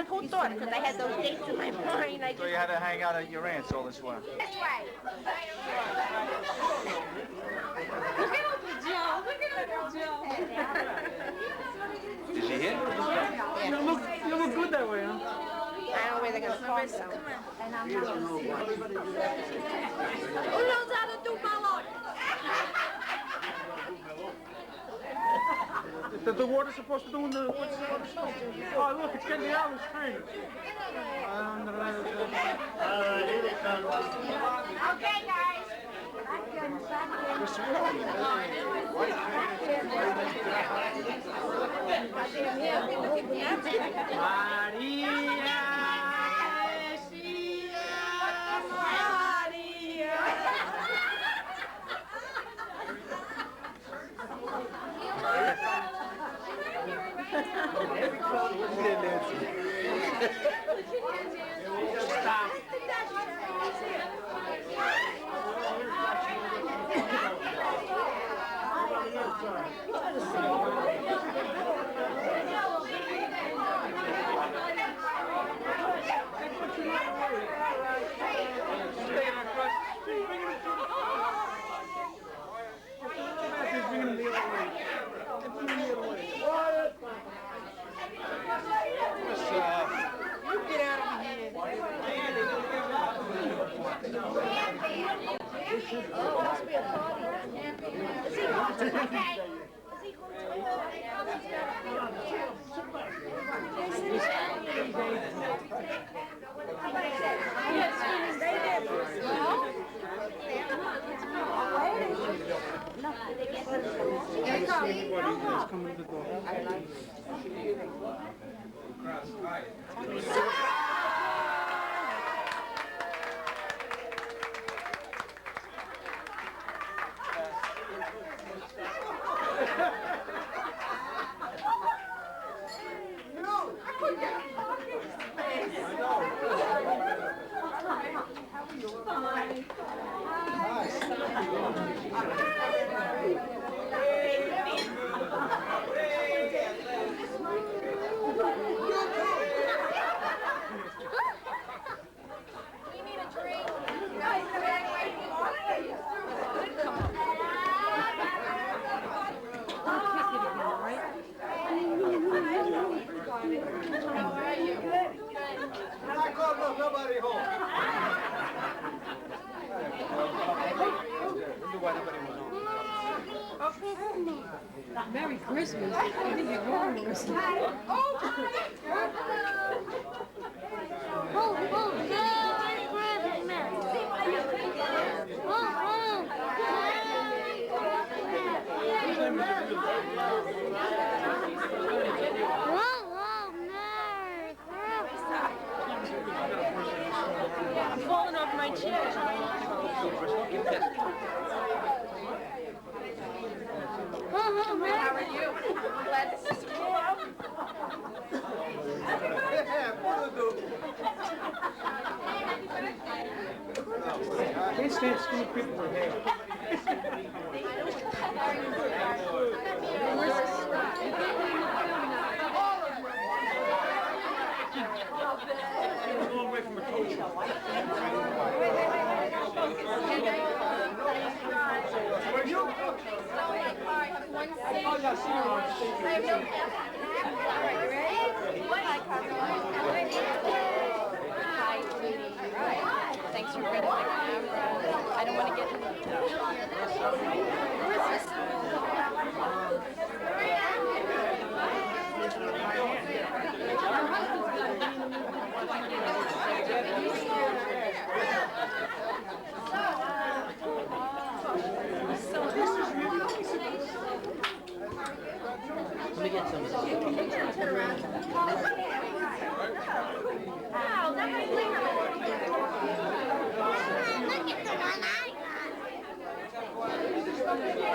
whole thought because I had those dates in my mind. So you had to hang out at your aunt's all this while. That's right. Look at Uncle Joe. Look at Uncle Joe. Is she here? You look good that way, huh? I don't know where they're going to park them. Who knows how to do balloon? The water's supposed to do in the... What's the water supposed to do? Oh, look, it's getting out of the stream. Okay, guys. Stop. Coming to the door. Nobody home. Merry Christmas. I think you're wrong, Marissa. I'm falling off my chair. How are you? Glad to see you. Can't stand skinny people with hair. She's a long way from a coach. Thanks for getting my camera. I don't want to get in Let me get some of this. Wow, that might be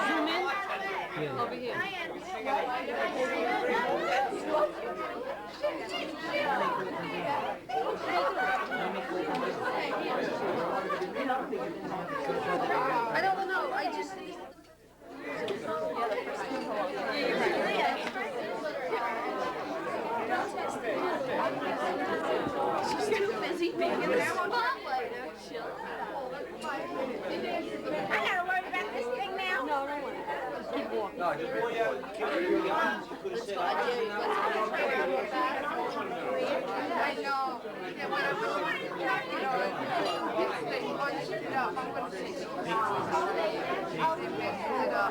Zoom in. Yeah. Over here. I don't know. I just. Yeah, you're right. I know. Yeah, when I was, you know, it's they punched it up. I'm gonna say they mixed it up.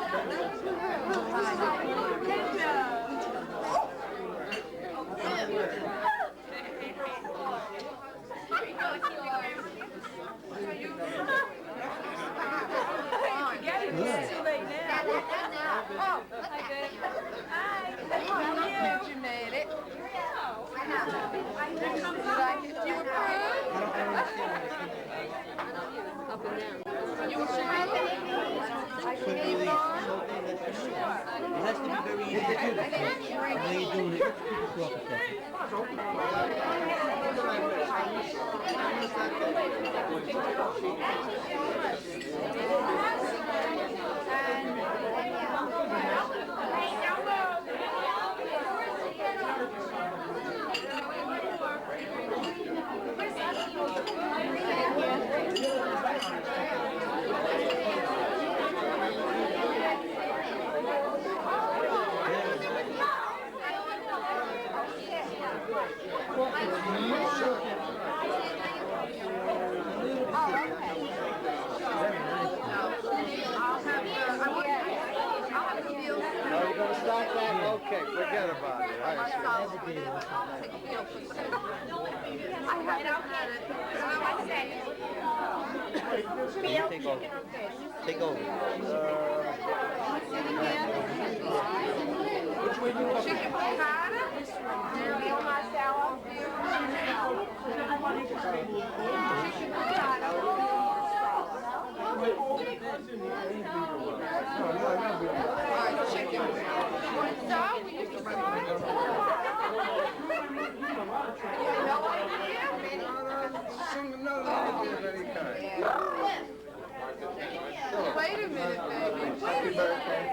Oh, you made it. Did I get you approved? Up and down. You approved? I can leave it on? It has to be very easy to do. How you doing it? Just walk a second. Are you gonna start that? Okay, forget about it. I'll take a deal for that. I haven't had it. Take over. Take over. Chicken piccata? Meal masala? Chicken piccata. Alright, chicken. You want to start? We used to start. You have no idea? Sing another language of any kind. Wait a minute, baby. Happy birthday.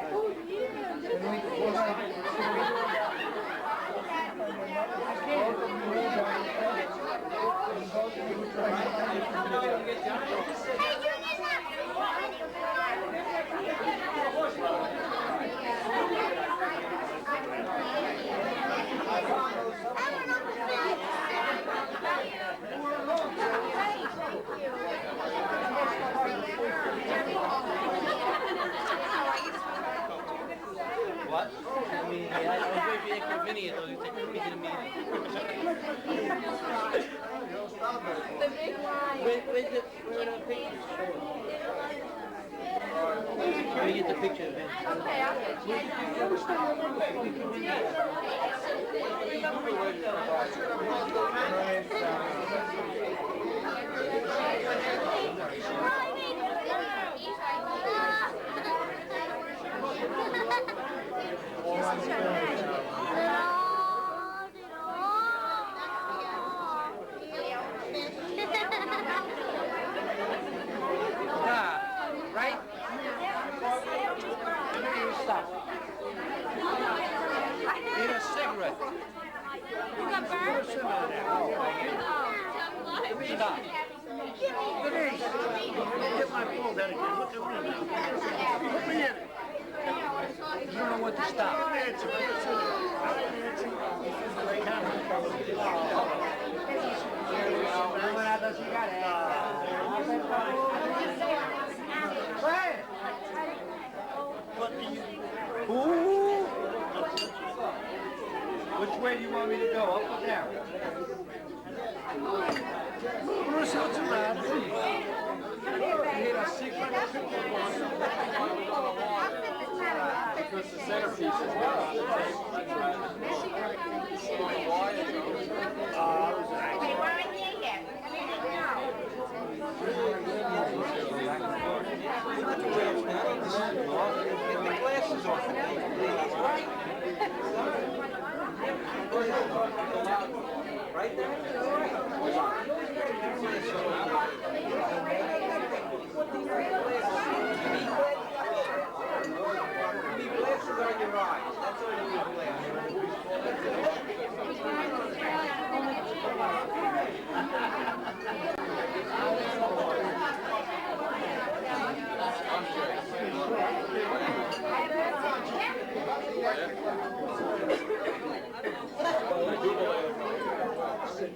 What? I mean, I was waiting for extra minute, so you take a minute. Where's the picture? Where you get the picture, man? Okay, I'll get Right? Stop. Need a cigarette. You got burned? Stop. Denise, get my phone, Daddy. Put me in it. You don't know what to stop. Ooh. Which way do you want me to go, up or down? What's not too bad? Hit a secret because the centerpiece is well. Get the glasses off. Right there. You need glasses on your eyes. That's all you need glasses. What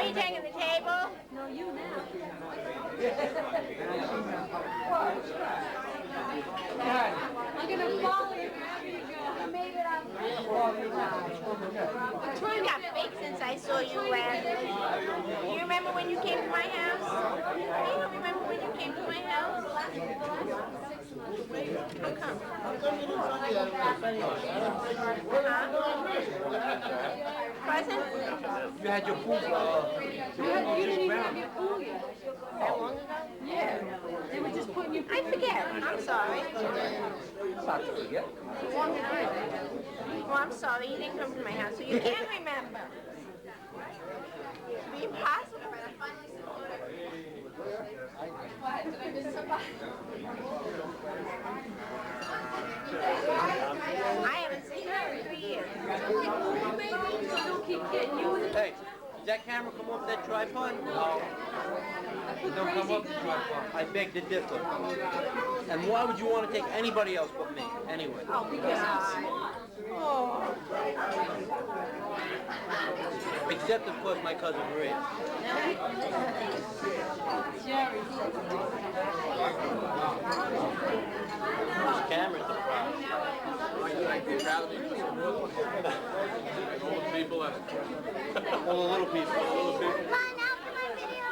are you taking, the table? No, you now. I'm gonna follow you wherever you go. You got big since I saw you last. Do you remember when you came to my house? You don't remember when you came to my house? How come? Present? You had your pool. You didn't even have your pool yet. That long ago? Yeah. They were just putting your I forget. I'm sorry. Not to forget. Well, I'm sorry. You didn't come to my house, so you can't remember. It'd be impossible. I haven't seen her in 3 years. Don't keep getting you. Hey, did that camera come off that tripod? No. It don't come off the tripod. I beg to differ. And why would you want to take anybody else but me, anyway? Oh, because I'm smart. Oh. Except, of course, my cousin Maria. Jerry. This camera's the problem. All the little people. Come on now for my video.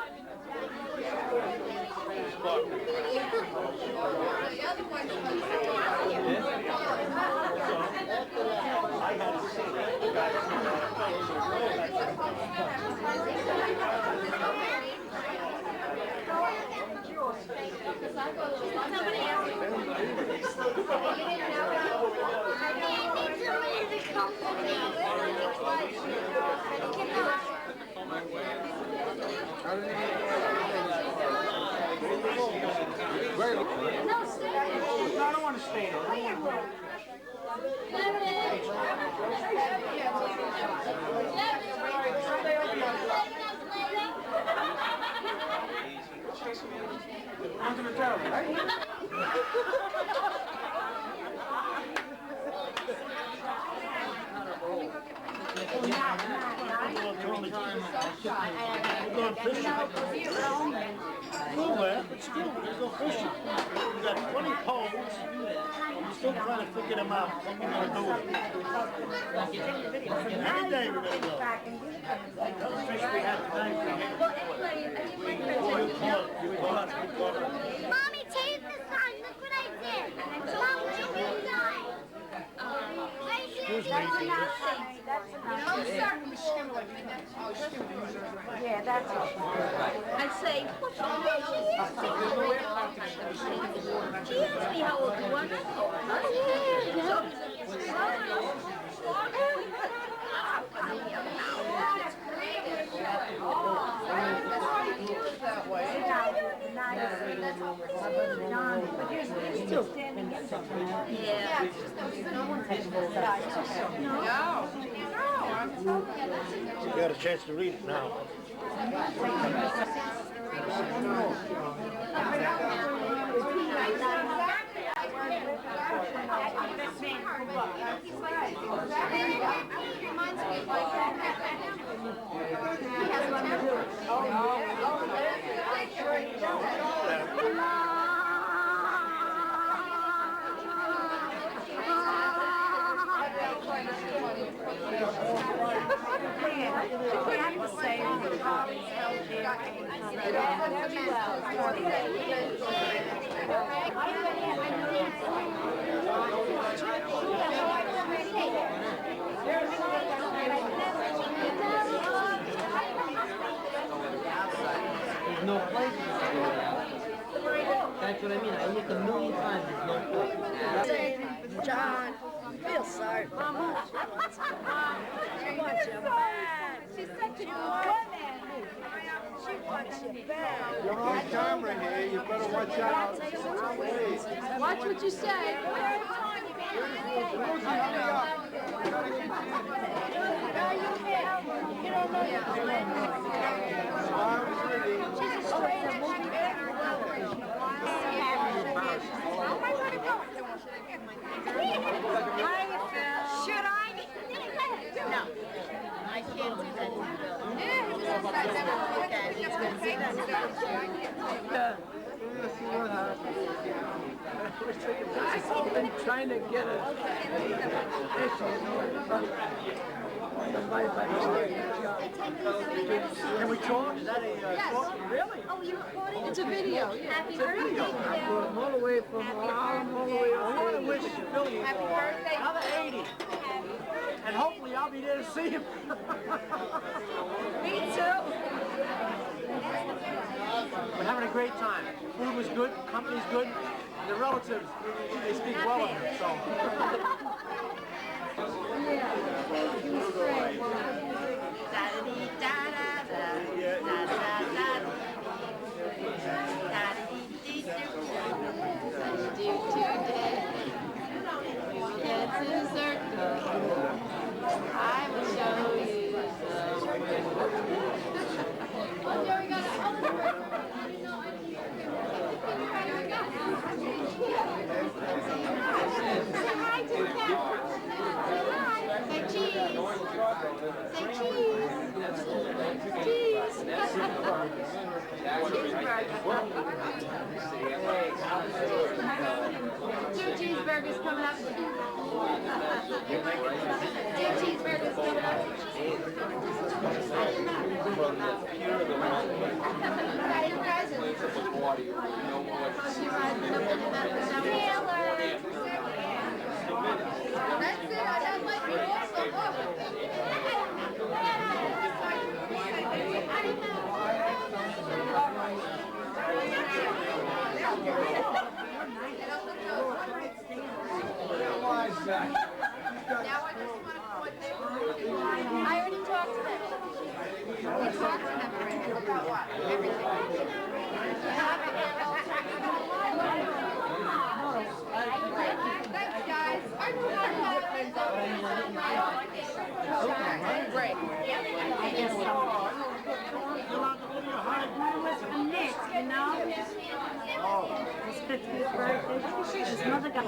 I don't want to stay there. Onto the tower, right? We're going fishing. Nowhere, but still, we're going fishing. We got 20 poles. We're still trying to figure them out. What we're going to do with them. Any day we're going to go. Tell the fish we have tonight. You caught it. Mommy, change the sign. Look what I did. Mom, change the sign. Excuse me, Yeah, that's all. I say, what's the She asked me how old you were. You got a chance to read it now. There's no place. That's what I mean. I looked a million times. There's no place. John, feel sorry for Mama. She wants you back. She's such a good man. She You're on camera here, you better watch out. Please. Watch what you say. Rosie, hurry up. We gotta get you Should I? No. I can't do that. I've been trying to get a Can we talk? Is that a talk? Really? Oh, you recording? It's a video. Yeah. Happy birthday. I'm all the way from Harlem, all the way I want to wish Billy Happy birthday. another 80. And hopefully I'll be there to see him. Me too. We're having a great time. Food was good, company's good. The relatives, they speak well of him, so. I will show you Say cheese. Say cheese. Cheese. Two cheeseburgers coming up. Two cheeseburgers coming up. That's it. I don't like you also. Now I just want to put them. I already talked to them. We talked to them already. About what? Everything. Thanks, guys. Great. Nick, you know? His 50th birthday. His mother got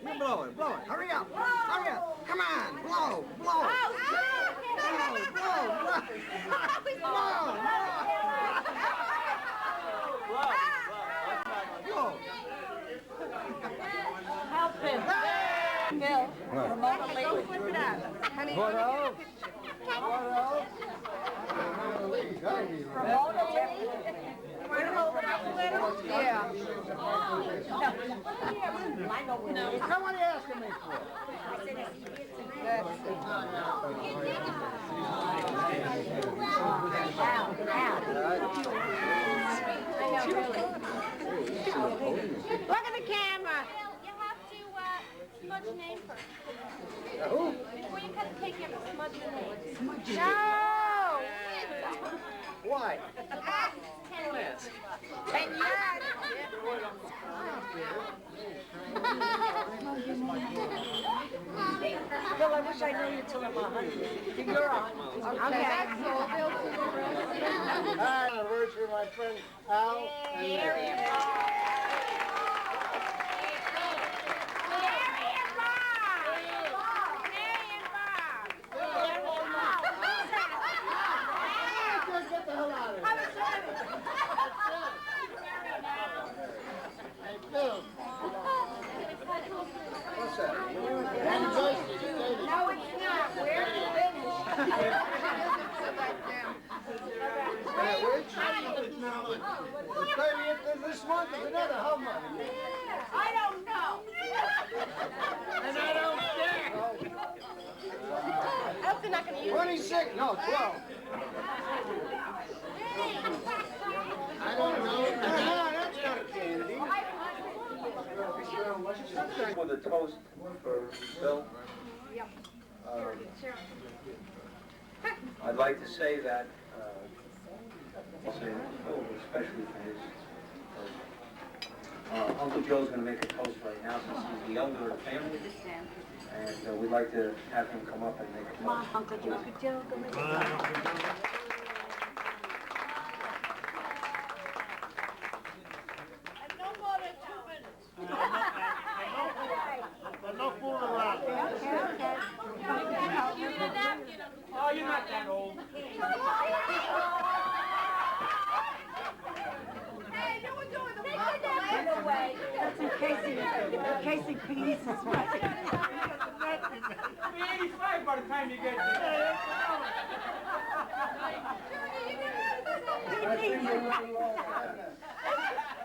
You blow it, blow it. Hurry up, hurry up. Come on, blow, blow. help him. Bill, Ramona Lee. Go flip it out. Honey, What else? What else? Ramona Lee. yeah. Come on, you asking me for? Look at the camera. You have to smudge your name first. Before you cut the cake, you have to smudge your name. No! Why? 10 years. 10 years. Bill, I wish I knew you till I'm 100. You're on. Okay, that's all. Bill, to the rest. Anniversary of my friend Al. And, get the hell out of here. Hey, Bill. What's that? No, it's not. We're finished. Which? The 30th of this month is another how much? I don't know. And I don't care. I hope they're not gonna use it. 26, no, 12. I don't know. That's not candy. With a toast for Bill. I'd like to say that, especially for his, Uncle Joe's going to make a toast right now since he's the elder of the family, and we'd like to have him come up and make a toast. Come on, Uncle Joe, go make it. No fooling around. Oh, you're not that old. Hey, you were doing the Away. That's in Casey Peace, that's right. Be 85 by the time you get there.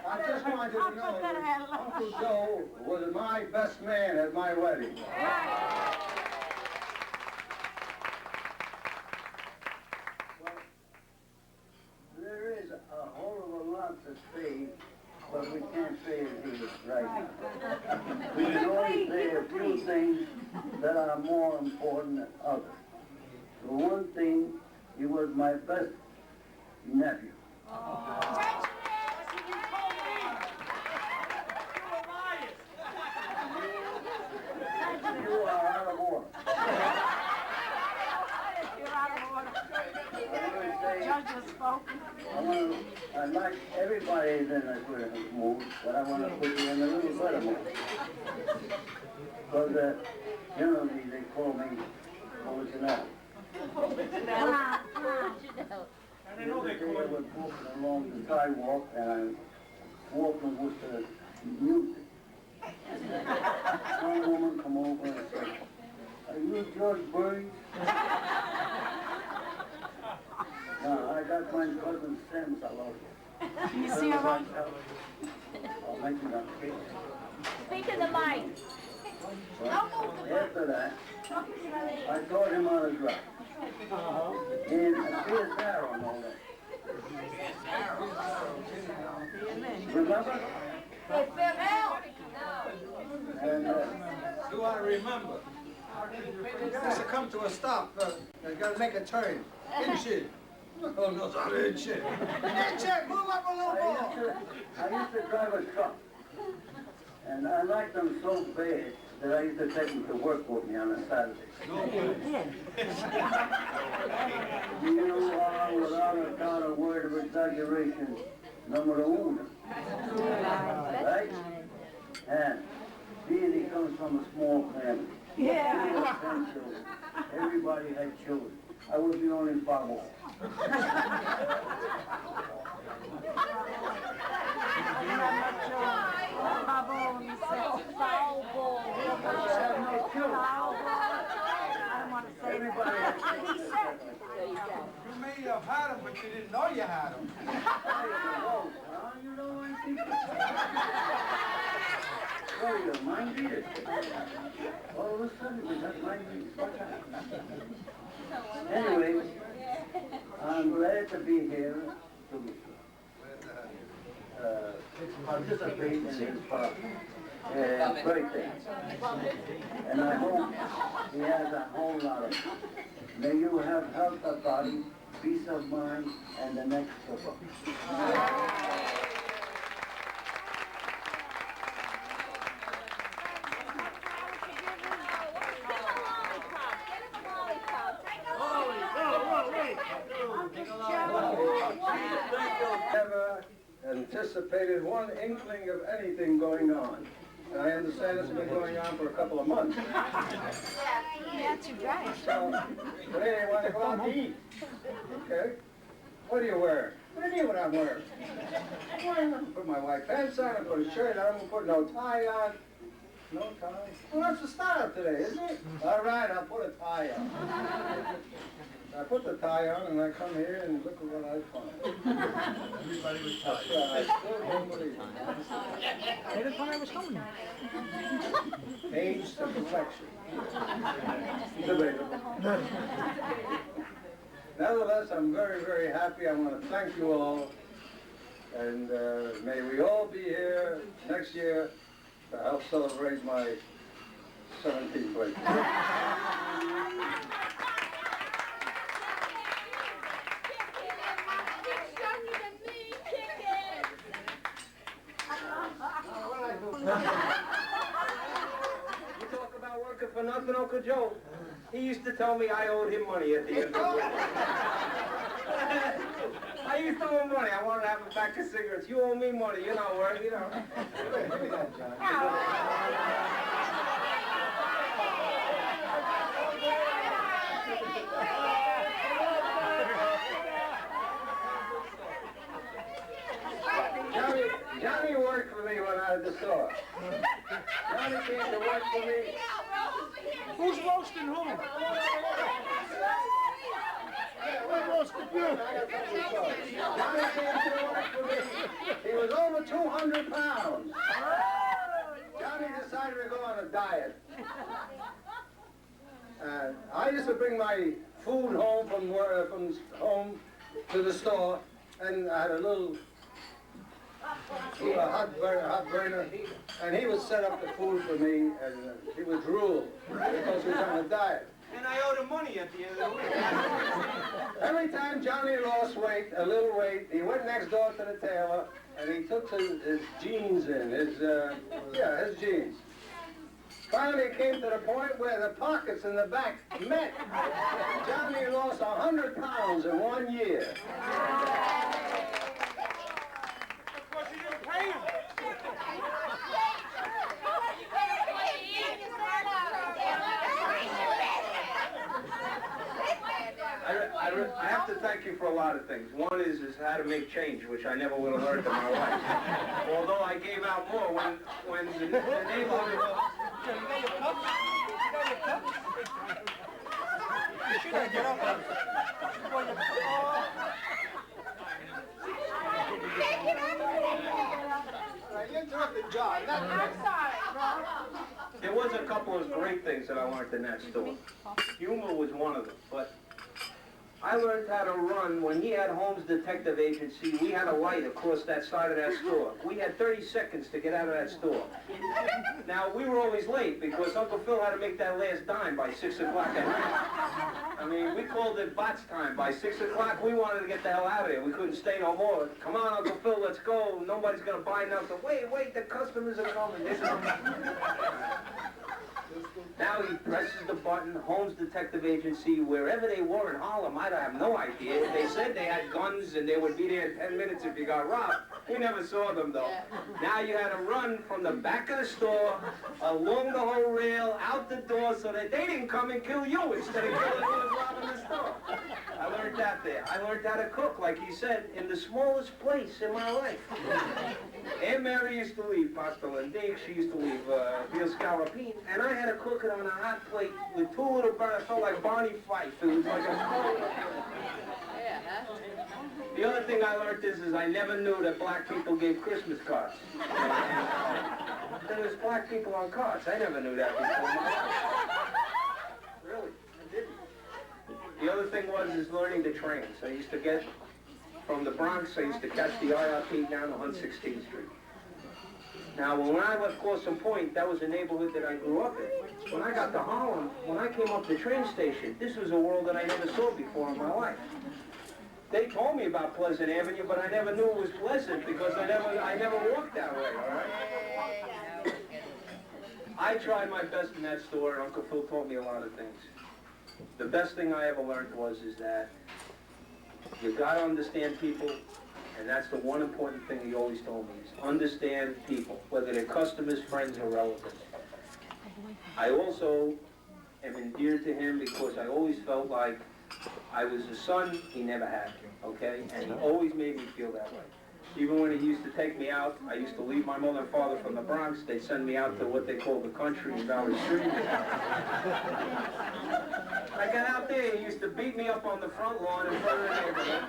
I just wanted to know that Uncle Joe was my best man at my wedding. Well, there is a whole of a lot to say, but we can't say it here right now. We can only say a few things that are more important than others. For one thing, he was my best nephew. You are out of order. You're out of order. Judge has spoken. I'd like everybody in a mood, but I want to put you in a little better mood. Because generally they call me original. I know they The call other day I was walking along the sidewalk and I'm walking with the music. One woman come over and said, "Are you George Burns?" No, I got my cousin Sam's all over. You see her right? I'll make you that cake. Speak to the mic. Well, after that, I taught him how to drive. And here's Sarah and all that. Remember? And Do I remember? You guys to come to a stop. You gotta make a turn. Inch. Oh, no, it's not inch. Inch, move up a little more. I used to drive a truck. And I liked them so bad that I used to take them to work with me on a Saturday. You are, without a doubt, a word of exaggeration, numero uno. Right? And being he comes from a small family. Yeah. 10 children. Everybody had children. I was the only father. Everybody had children. You may have had them, but you didn't know you had them. You know anything? Oh, you're mind readers. All of a sudden, we got mind readers. Anyway, I'm glad to be here to participate in his birthday. And I hope he has a whole lot of it. May you have health of body, peace of mind, and the next football. Never anticipated one inkling of anything going on. And I understand this has been going on for a couple of months. That's right. So, today I want to go out to eat. Okay. What are you wearing? What do you mean what I'm wearing? I'm going to put my white pants on, I put a shirt on, I'm going to put no tie on. No tie? Well, that's the style today, isn't it? All right, I'll put a tie on. I put the tie on and I come here and look at what I find. Everybody was tired. I still don't believe it. They didn't thought I was coming. Age to perfection. Debatable. Nevertheless, I'm very, very happy. I want to thank you all. And may we all be here next year to help celebrate my 17th birthday. You talk about working for nothing, Uncle Joe. He used to tell me I owed him money at the end of the week. I used to owe him money. I wanted to have a pack of cigarettes. You owe me money. You're not working, you know. Give me that, John. Johnny worked for me when I was at the store. Johnny came to work for me. Who's roasting who? Who roasted you? Johnny came to work for me. He was over 200 pounds. Johnny decided to go on a diet. I used to bring my food home from home to the store, and I had a little hot burner, and he would set up the food for me, and he would drool because he was on a diet. And I owed him money at the end of the week. Every time Johnny lost weight, a little weight, he went next door to the tailor, and he took his jeans in, his jeans. Finally, it came to the point where the pockets in the back met. Johnny lost 100 pounds in 1 year. Because you didn't pay him. I have to thank you for a lot of things. One is how to make change, which I never would have learned in my life. Although I gave out more when the neighborhood was... You got your cup? You got your cup? You should have get up on You interrupted John. I'm sorry. There was a couple of great things that I learned in that store. Humor was one of them, but I learned how to run. When he had Holmes Detective Agency, we had a light across that side of that store. We had 30 seconds to get out of that store. Now, we were always late because Uncle Phil had to make that last dime by 6 o'clock at night. I mean, we called it Bots time. By 6 o'clock, we wanted to get the hell out of there. We couldn't stay no more. Come on, Uncle Phil, let's go. Nobody's going to buy nothing. Wait, the customers are coming. Now he presses the button, Holmes Detective Agency, wherever they were in Harlem, I have no idea. They said they had guns and they would be there in 10 minutes if you got robbed. We never saw them though. Now you had to run from the back of the store, along the whole rail, out the door so that they didn't come and kill you instead of killing who was robbing the store. I learned that there. I learned how to cook, like he said, in the smallest place in my life. Aunt Mary used to leave pasta linguine, she used to leave veal scallopine, and I had to cook it on a hot plate with 2 little burns. I felt like Barney Fife. It was like a small... The other thing I learned is I never knew that black people gave Christmas cards. There was black people on cards. I never knew that before in my life. Really, I didn't. The other thing is learning the trains. I used to get from the Bronx, I used to catch the IRP down to 116th Street. Now, when I left Corson Point, that was a neighborhood that I grew up in. When I got to Harlem, when I came up the train station, this was a world that I never saw before in my life. They told me about Pleasant Avenue, but I never knew it was pleasant because I never walked that way, all right? I tried my best in that store, and Uncle Phil taught me a lot of things. The best thing I ever learned is that you got to understand people, and that's the one important thing he always told me, is understand people, whether they're customers, friends, or relatives. I also am endeared to him because I always felt like I was a son he never had, okay? And he always made me feel that way. Even when he used to take me out, I used to leave my mother and father from the Bronx. They'd send me out to what they call the country in Valley Street. I got out there, he used to beat me up on the front lawn in front of the neighborhood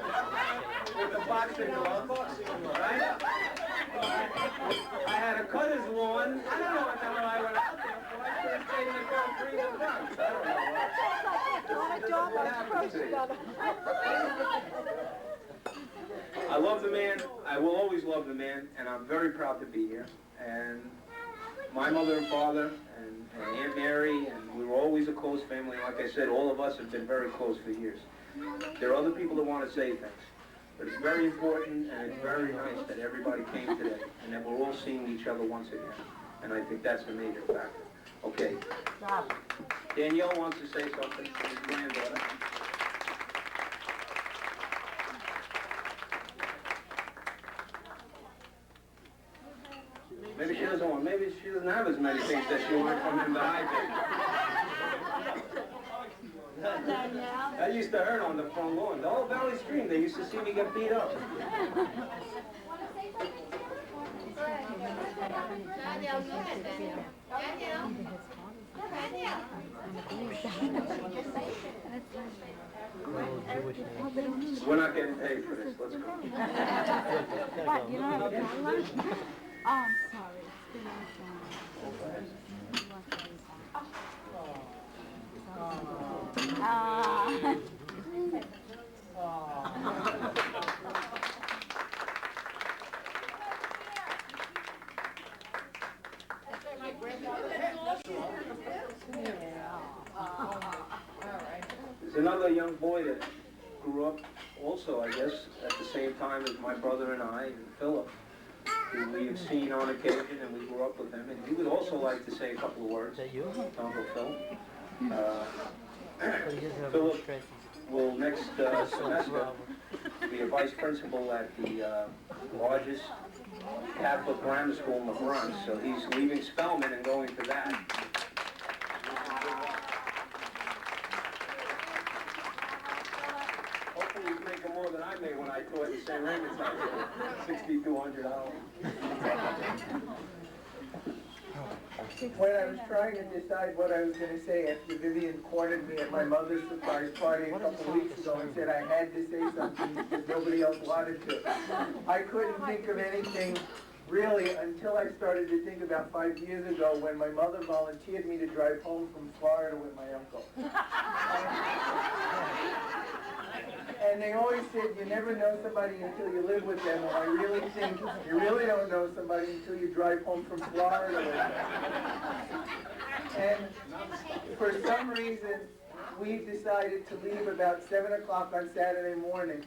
with the boxing glove, right? I had to cut his lawn. I don't know what the hell I went out there for. I could have stayed in the car freezing bugs. I don't know what. This is what happens to you. I love the man. I will always love the man, and I'm very proud to be here. And my mother and father and Aunt Mary, and we were always a close family. Like I said, all of us have been very close for years. There are other people that want to say things, but it's very important and it's very nice that everybody came today and that we're all seeing each other once again. And I think that's the major factor. Okay. Danielle wants to say something to his granddaughter. Maybe she doesn't want, maybe she doesn't have as many things that she wants from him that I did. That used to hurt on the front lawn. The whole Valley Stream, they used to see me get beat up. We're not getting paid for this. Let's go. What, you don't have a dollar? Oh, I'm sorry. It's been There's another young boy that grew up also, I guess, at the same time as my brother and I, and Philip, who we have seen on occasion, and we grew up with him. And he would also like to say a couple of words. Is that you? Uncle Phil. Philip will next semester be a vice principal at the largest Catholic grammar school in the Bronx. So he's leaving Spelman and going to that. Hopefully he's making more than I made when I taught in St. Raymond's High School, $6,200. When I was trying to decide what I was going to say after Vivian cornered me at my mother's surprise party a couple of weeks ago and said I had to say something because nobody else wanted to, I couldn't think of anything really until I started to think about 5 years ago when my mother volunteered me to drive home from Florida with my uncle. And they always said you never know somebody until you live with them, and I really think you really don't know somebody until you drive home from Florida with them. And for some reason, we've decided to leave about 7 o'clock on Saturday morning,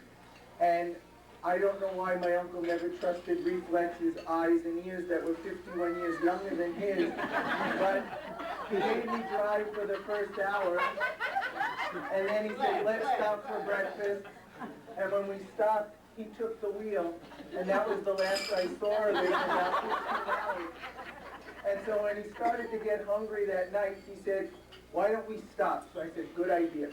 and I don't know why my uncle never trusted reflexes, eyes, and ears that were 51 years younger than his, but he made me drive for the first hour, and then he said, let's stop for breakfast, and when we stopped, he took the wheel, and that was the last I saw of it in about 15 hours. And so when he started to get hungry that night, he said, why don't we stop? So I said, good idea.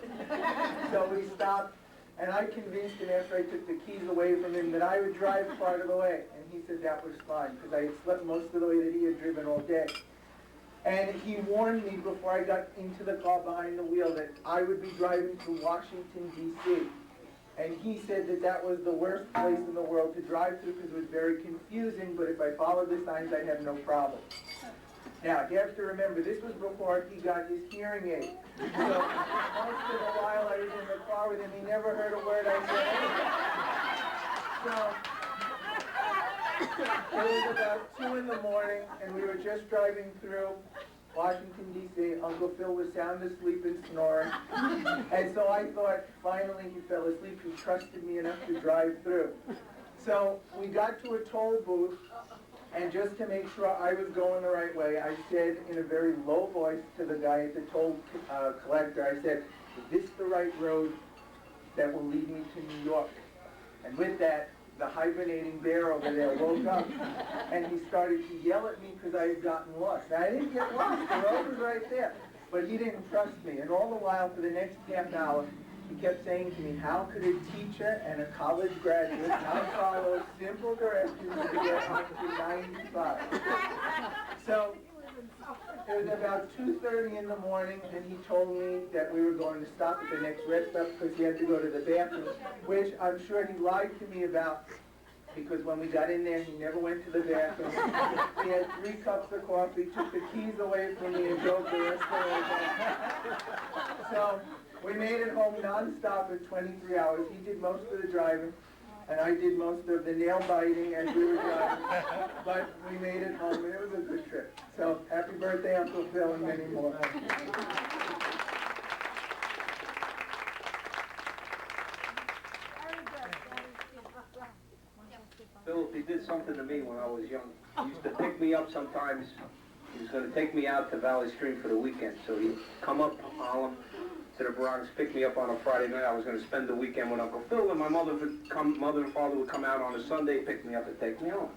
So we stopped. And I convinced him after I took the keys away from him that I would drive part of the way. And he said that was fine, because I had slept most of the way that he had driven all day. And he warned me before I got into the car behind the wheel that I would be driving to Washington, D.C. And he said that that was the worst place in the world to drive through because it was very confusing, but if I followed the signs, I'd have no problem. Now, you have to remember, this was before he got his hearing aid. So, most of the while I was in the car with him, he never heard a word I said. So, it was about 2 in the morning, and we were just driving through Washington, D.C. Uncle Phil was sound asleep and snoring. And so I thought, finally he fell asleep. He trusted me enough to drive through. So, we got to a toll booth. And just to make sure I was going the right way, I said in a very low voice to the guy at the toll collector, I said, is this the right road that will lead me to New York? And with that, the hibernating bear over there woke up, and he started to yell at me because I had gotten lost. Now, I didn't get lost. The road was right there. But he didn't trust me. And all the while, for the next half hour, he kept saying to me, how could a teacher and a college graduate not follow simple directions to get up to 95? So It was about 2:30 in the morning, and he told me that we were going to stop at the next rest stop because he had to go to the bathroom, which I'm sure he lied to me about, because when we got in there, he never went to the bathroom. He had 3 cups of coffee, took the keys away from me, and drove the rest of the way home. So we made it home nonstop in 23 hours. He did most of the driving, and I did most of the nail biting as we were driving. But we made it home, and it was a good trip. So happy birthday, Uncle Phil, and many more. Philip, he did something to me when I was young. He used to pick me up sometimes. He was going to take me out to Valley Stream for the weekend. So he'd come up Harlem to the Bronx, pick me up on a Friday night. I was going to spend the weekend with Uncle Phil, and my mother and father would come out on a Sunday, pick me up and take me home.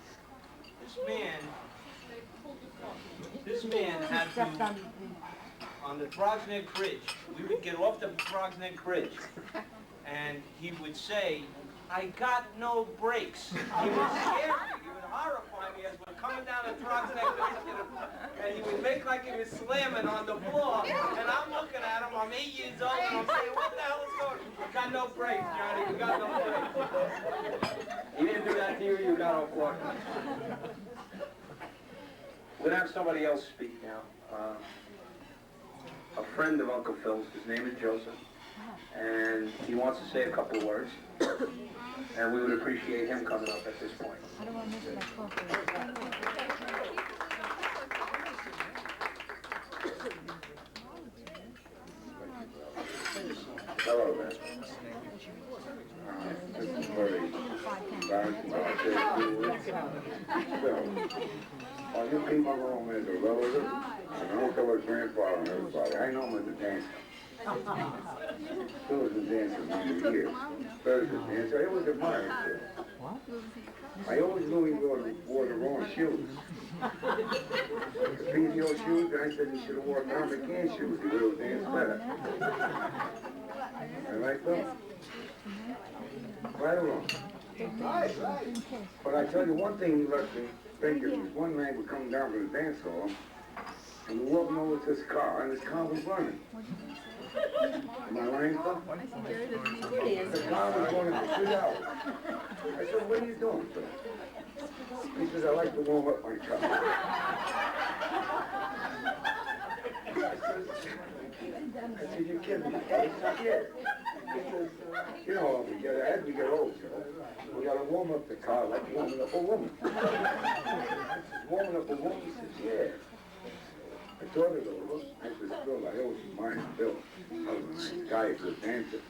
This man had to, on the Bronx Neck Bridge, we would get off the Bronx Neck Bridge, and he would say, "I got no brakes." He would scare me, he would horrify me as we're coming down the Bronx Neck Bridge, and he would make like he was slamming on the floor, and I'm looking at him, I'm 8 years old, and I'm saying, "What the hell is going on?" "We got no brakes, Johnny, we got no brakes." He didn't do that to you, you got off lucky. We're going to have somebody else speak now. A friend of Uncle Phil's, his name is Joseph, and he wants to say a couple of words, and we would appreciate him coming up at this point. I don't want to miss my coffee. Hello there. This is very all you people know him as a relative, and Uncle or grandfather and everybody. I know him as a dancer. Phil was a dancer for years. Phil was a dancer. I always admired him. I always knew he wore the wrong shoes. The PTO shoes, I said he should have worn Tom McCann shoes. He would have danced better. Am I right, Phil? Right or wrong? Right. But I tell you one thing he left me thinking. One night we're coming down from the dance hall, and we're walking over to his car, and his car was running. Am I lying, Phil? The car was going for 3 hours. I said, "What are you doing, Phil?" He says, "I like to warm up my car." I said, "You kidding me?" He said, "Yeah." He says, "You know, as we get old, we gotta warm up the car like warming up a woman." I said, "Warming up a woman?" He says, "Yeah." I thought it over. I said, "Phil, I always admired Phil. I was a nice guy, a good dancer."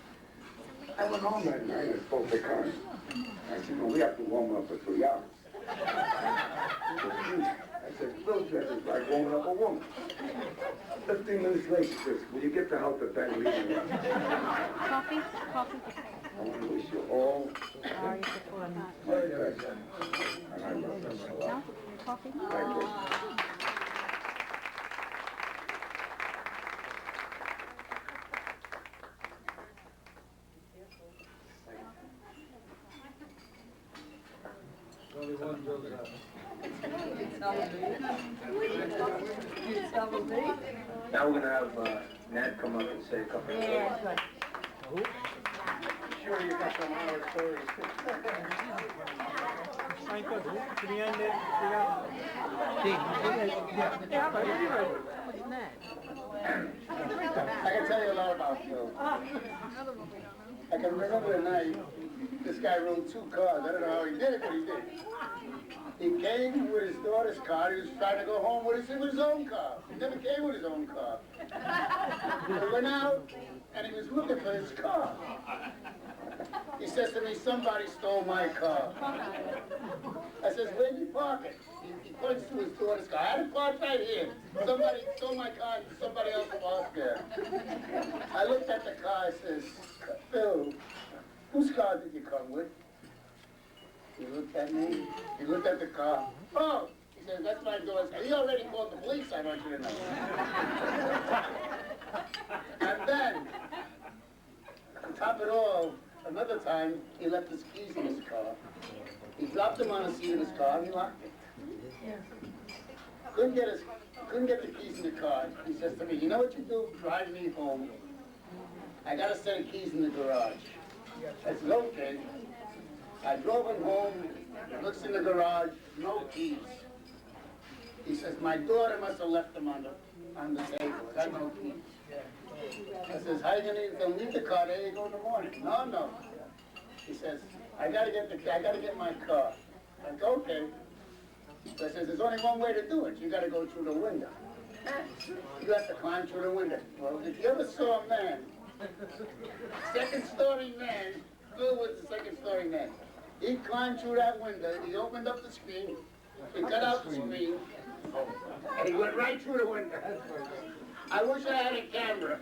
I went home that night and spoke to Connie. I said, "No, we have to warm up for 3 hours." I said, "Phil says it's like warming up a woman." 15 minutes later, she says, "Will you get the help at that meeting?" Coffee? Coffee? I want to wish you all my best. And I love them a lot. Coffee? Thank you. Now we're going to have Ned come up and say a couple of words. Sure, you got some other stories. I can tell you a lot about Phil. I can remember the night this guy rode 2 cars. I don't know how he did it, but he did. He came with his daughter's car. He was trying to go home with his own car. He never came with his own car. He went out, and he was looking for his car. He says to me, "Somebody stole my car." I says, "Where'd you park it?" He points to his daughter's car. "I had it parked right here. Somebody stole my car and somebody else parked there." I looked at the car. I says, "Phil, whose car did you come with?" He looked at me. He looked at the car. "Oh," he says, "that's my daughter's car. He already called the police, I want you to know." And then, on top of it all, another time, he left his keys in his car. He dropped them on the seat of his car and he locked it. Couldn't get his couldn't get the keys in the car. He says to me, you know what you do? Drive me home. I got a set of keys in the garage. I said, okay. I drove him home. He looks in the garage, no keys. He says, my daughter must have left them on the table. Got no keys. I says, how are you gonna leave the car? There you go in the morning. No. He says, I gotta get my car. I go, okay. So I says, there's only one way to do it. You gotta go through the window. You have to climb through the window. Well, if you ever saw a man, second-story man, Bill was the second-story man. He climbed through that window, he opened up the screen, he got out the screen, and he went right through the window. I wish I had a camera,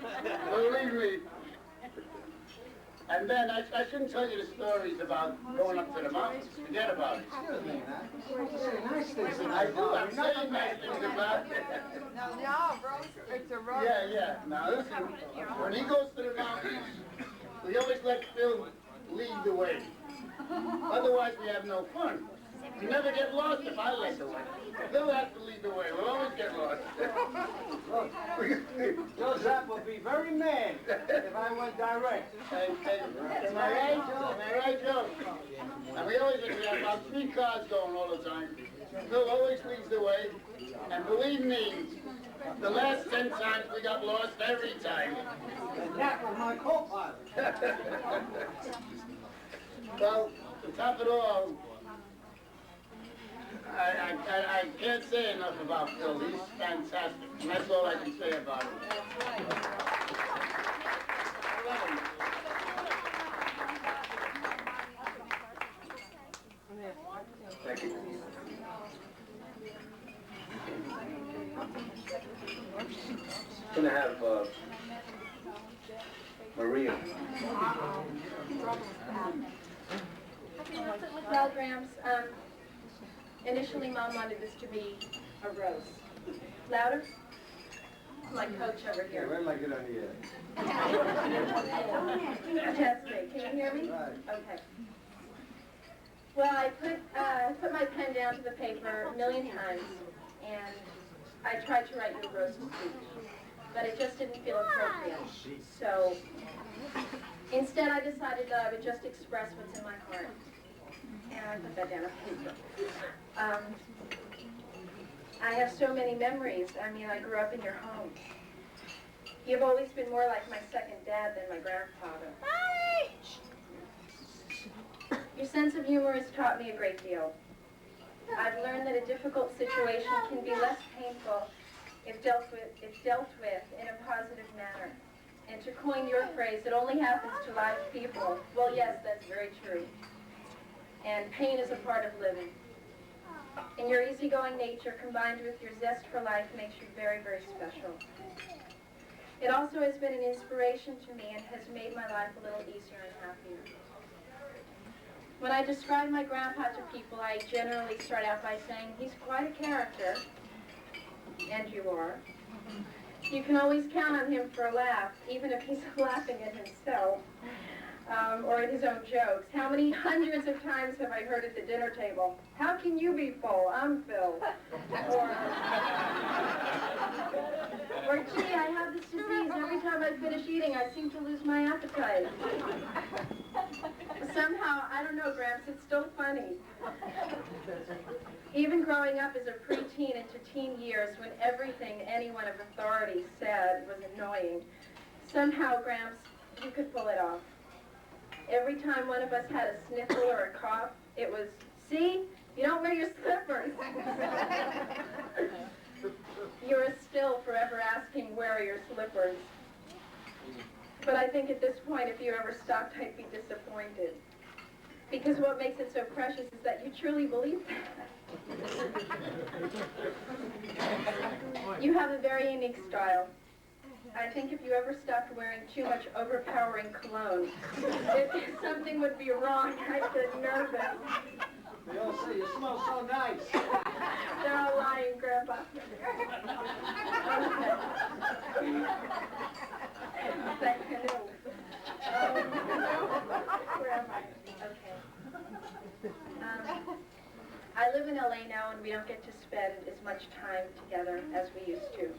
believe me. And then, I shouldn't tell you the stories about going up to the mountains. Forget about it. I do, I'm saying nice things about it. No, bro, it's a road. Yeah. Now listen, when he goes to the mountains, we always let Phil lead the way. Otherwise, we have no fun. We never get lost if I lead the way. Phil has to lead the way. We'll always get lost. Joe Zapp would be very mad if I went direct. Am I right, Joe? And we have about 3 cars going all the time. Phil always leads the way. And believe me, the last 10 times we got lost every time. And that was my co-pilot. Well, to top it all, I can't say enough about Phil. He's fantastic. And that's all I can say about him. I love him. Thank you. I'm gonna have Maria. Well, Gramps, initially Mom wanted this to be a roast. Louder? My coach over here. Where am I get on the air? Test me. Can you hear me? Right. Okay. Well, I put my pen down to the paper a million times, and I tried to write you a roast speech, but it just didn't feel appropriate. So instead, I decided that I would just express what's in my heart. And I put that down on paper. I have so many memories. I mean, I grew up in your home. You've always been more like my second dad than my grandfather. Your sense of humor has taught me a great deal. I've learned that a difficult situation can be less painful if dealt with in a positive manner. And to coin your phrase, it only happens to live people. Well, yes, that's very true. And pain is a part of living. And your easygoing nature combined with your zest for life makes you very, very special. It also has been an inspiration to me and has made my life a little easier and happier. When I describe my grandpa to people, I generally start out by saying he's quite a character, and you are. You can always count on him for a laugh, even if he's laughing at himself. Or at his own jokes. How many hundreds of times have I heard at the dinner table, how can you be full? I'm Phil. Or gee, I have this disease. Every time I finish eating, I seem to lose my appetite. Somehow, I don't know, Gramps, it's still funny. Even growing up as a preteen into teen years when everything anyone of authority said was annoying, somehow, Gramps, you could pull it off. Every time one of us had a sniffle or a cough, it was, see, you don't wear your slippers. You're still forever asking, where are your slippers? But I think at this point, if you ever stopped, I'd be disappointed. Because what makes it so precious is that you truly believe that. You have a very unique style. I think if you ever stopped wearing too much overpowering cologne, something would be wrong. I'd get nervous. They all say you smell so nice. They're all lying, Grandpa. Thank you. Where am I? Okay. I live in LA now, and we don't get to spend spend as much time together as we used to.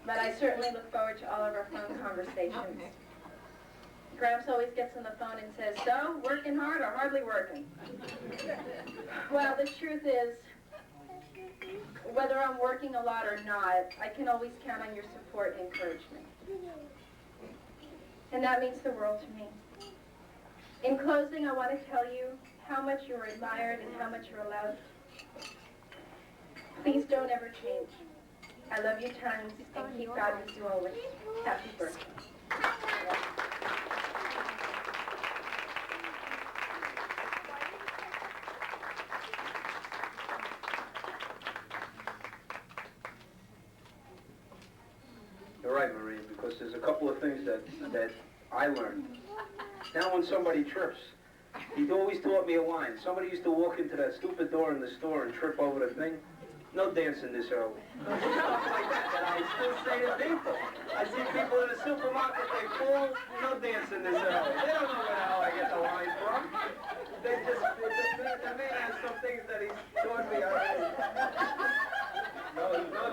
But I certainly look forward to all of our phone conversations. Gramps always gets on the phone and says, "So, working hard or hardly working?" Well, the truth is, whether I'm working a lot or not, I can always count on your support and encouragement. And that means the world to me. In closing, I want to tell you how much you're admired and how much you're loved. Please don't ever change. I love you tons, and keep God with you always. Happy birthday. You're right, Marie, because there's a couple of things that I learned. Now when somebody trips, he always taught me a line. Somebody used to walk into that stupid door in the store and trip over the thing. No dancing this early. Stuff like that I still say to people. I see people in the supermarket, they fall, no dancing this early. They don't know where the hell I get the line from. They just, the man has some things that he's taught me already. No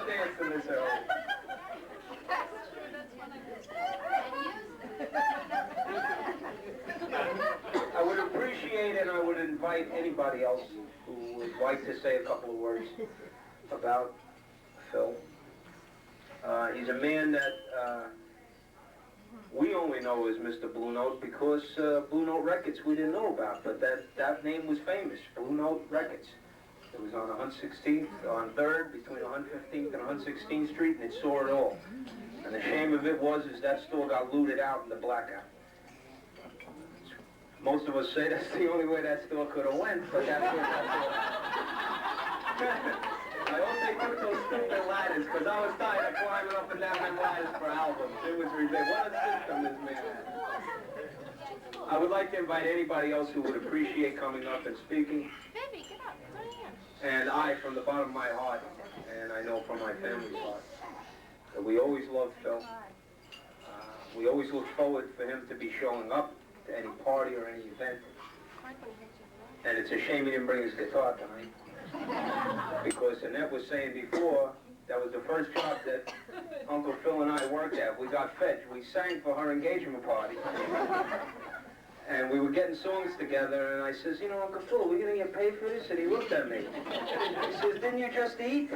dancing this early. I would appreciate and I would invite anybody else who would like to say a couple of words about Phil. He's a man that we only know as Mr. Blue Note because Blue Note Records we didn't know about, but that name was famous, Blue Note Records. It was on 116th, on 3rd, between 115th and 116th Street, and it saw it all. And the shame of it was is that store got looted out in the blackout. Most of us say that's the only way that store could have went, but that's what I hope they took those stupid ladders, because I was tired of climbing up and down them ladders for albums. It was ridiculous. What a system this man had. I would like to invite anybody else who would appreciate coming up and speaking. Baby, get up. Go here. And I, from the bottom of my heart, and I know from my family's heart, that we always loved Phil. We always look forward for him to be showing up to any party or any event. And it's a shame he didn't bring his guitar tonight. Because Annette was saying before, that was the first job that Uncle Phil and I worked at. We got fed. We sang for her engagement party. And we were getting songs together, and I says, you know, Uncle Phil, are we going to get paid for this? And he looked at me. He says, didn't you just eat?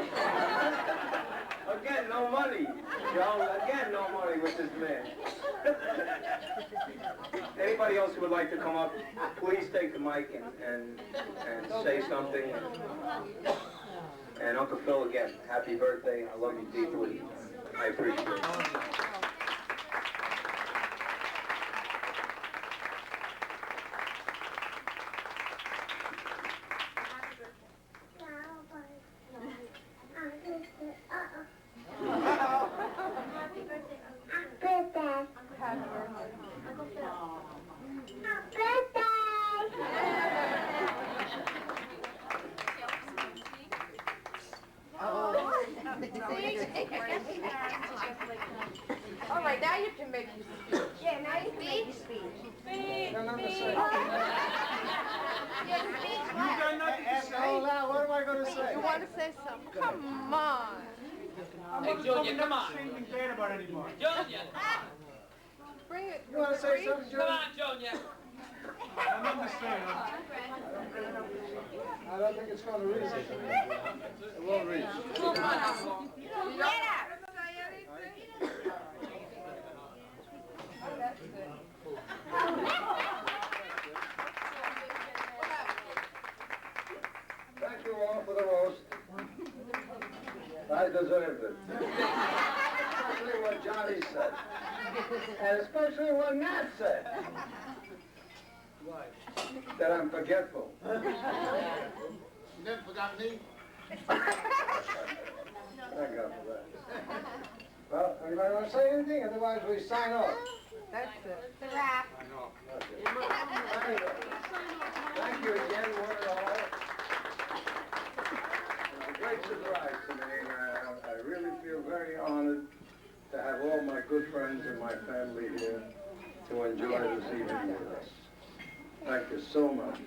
Again, no money. Joe, again, no money with this man. Anybody else who would like to come up, please take the mic and say something. And Uncle Phil, again, happy birthday. I love you deeply. I appreciate it. All right, now you can make your speech. Yeah, now you can make your speech. No, no, no, Speech. sorry. Yeah, speech. You got nothing to say? Oh, now, what am I going to say? You want to say something? Come on. Hey, Junior, come on. About anymore. Junior, Bring it. You want to say something, Junior? come on, Junior. I don't understand. I don't think it's going to reach. It won't reach. Come on. Get up. Say anything? Oh, that's good. Thank you all for the roast. I deserved it. Especially what Johnny said. And especially what Nat said. That I'm forgetful. You never forgot me? Thank God for that. Well, anybody want to say anything? Otherwise we sign off. That's it. It's a wrap. Thank you again, one and all. It's a great surprise to me. I really feel very honored to have all my good friends and my family here to enjoy this evening with us. Thank you so much.